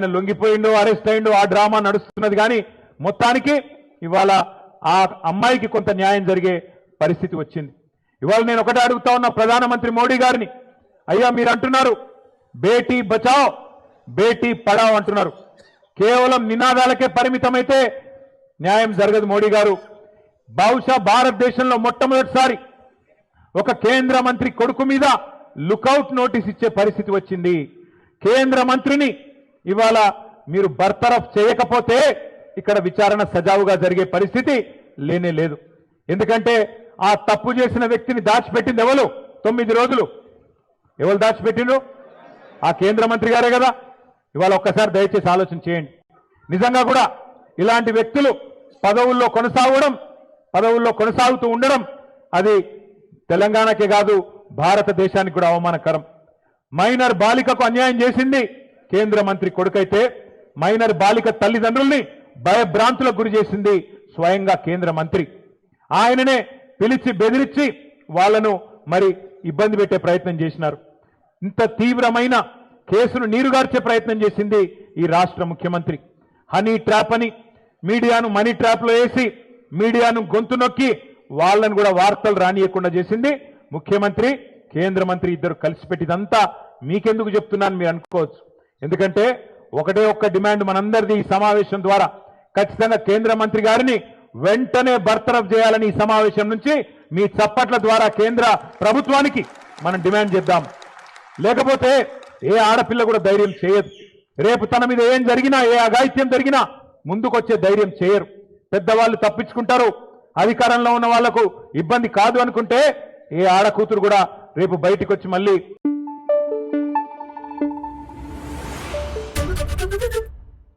లొంగిపోయిండు, arrest అయిండు, ఆ drama నడుస్తున్నది. కానీ మొత్తానికి ఇవాళ ఆ అమ్మాయికి కొంత న్యాయం జరిగే పరిస్థితి వచ్చింది. ఇవాళ నేను ఒకటే అడుగుతా ఉన్నా ప్రధానమంత్రి మోడీ గారిని, అయ్యా మీరు అంటున్నారు బేటీ బచావ్ బేటీ పడావ్ అంటున్నారు, కేవలం నినాదాలకే పరిమితమైతే న్యాయం జరగదు. మోడీ గారు బహుశా భారతదేశంలో మొట్టమొదటిసారి ఒక కేంద్ర మంత్రి కొడుకు మీద లుకౌట్ నోటీస్ ఇచ్చే పరిస్థితి వచ్చింది. కేంద్ర మంత్రిని ఇవాళ మీరు బర్తరఫ్ చేయకపోతే ఇక్కడ విచారణ సజావుగా జరిగే పరిస్థితి లేనే లేదు. ఎందుకంటే ఆ తప్పు చేసిన వ్యక్తిని దాచిపెట్టింది ఎవరు? 9 రోజులు ఎవరు దాచిపెట్టిండ్రు? ఆ కేంద్ర మంత్రి గారే కదా. ఇవాళ ఒక్కసారి దయచేసి ఆలోచన చేయండి. నిజంగా కూడా ఇలాంటి వ్యక్తులు పదవుల్లో కొనసాగుతూ ఉండడం అది తెలంగాణకే కాదు భారతదేశానికి కూడా అవమానకరం. మైనర్ బాలికకు అన్యాయం చేసింది కేంద్ర మంత్రి కొడుకైతే మైనర్ బాలిక తల్లిదండ్రుల్ని భయభ్రాంతులకు గురి చేసింది స్వయంగా కేంద్ర మంత్రి. ఆయననే పిలిచి బెదిరించి వాళ్లను మరి ఇబ్బంది పెట్టే ప్రయత్నం చేసినారు. ఇంత తీవ్రమైన కేసును నీరుగార్చే ప్రయత్నం చేసింది ఈ రాష్ట్ర ముఖ్యమంత్రి. హనీ ట్రాప్ అని మీడియాను మనీ ట్రాప్ లో వేసి మీడియాను గొంతు నొక్కి వాళ్ళను కూడా వార్తలు రానియకుండా చేసింది ముఖ్యమంత్రి, కేంద్ర మంత్రి ఇద్దరు కలిసి పెట్టిదంతా మీకెందుకు చెప్తున్నాను మీరు అనుకోవచ్చు. ఎందుకంటే ఒకటే ఒక్క డిమాండ్ మనందరిది ఈ సమావేశం ద్వారా, ఖచ్చితంగా కేంద్ర మంత్రి గారిని వెంటనే బర్తరఫ్ చేయాలని ఈ సమావేశం నుంచి మీ చప్పట్ల ద్వారా కేంద్ర ప్రభుత్వానికి మనం డిమాండ్ చేద్దాం. లేకపోతే ఏ ఆడపిల్ల కూడా ధైర్యం చేయదు. రేపు తన మీద ఏం జరిగినా, ఏ అఘాయిత్యం జరిగినా ముందుకొచ్చే ధైర్యం చేయరు. పెద్దవాళ్ళు తప్పించుకుంటారు. అధికారంలో ఉన్న వాళ్లకు ఇబ్బంది కాదు అనుకుంటే ఏ ఆడకూతురు కూడా రేపు బయటికి వచ్చి మళ్ళీ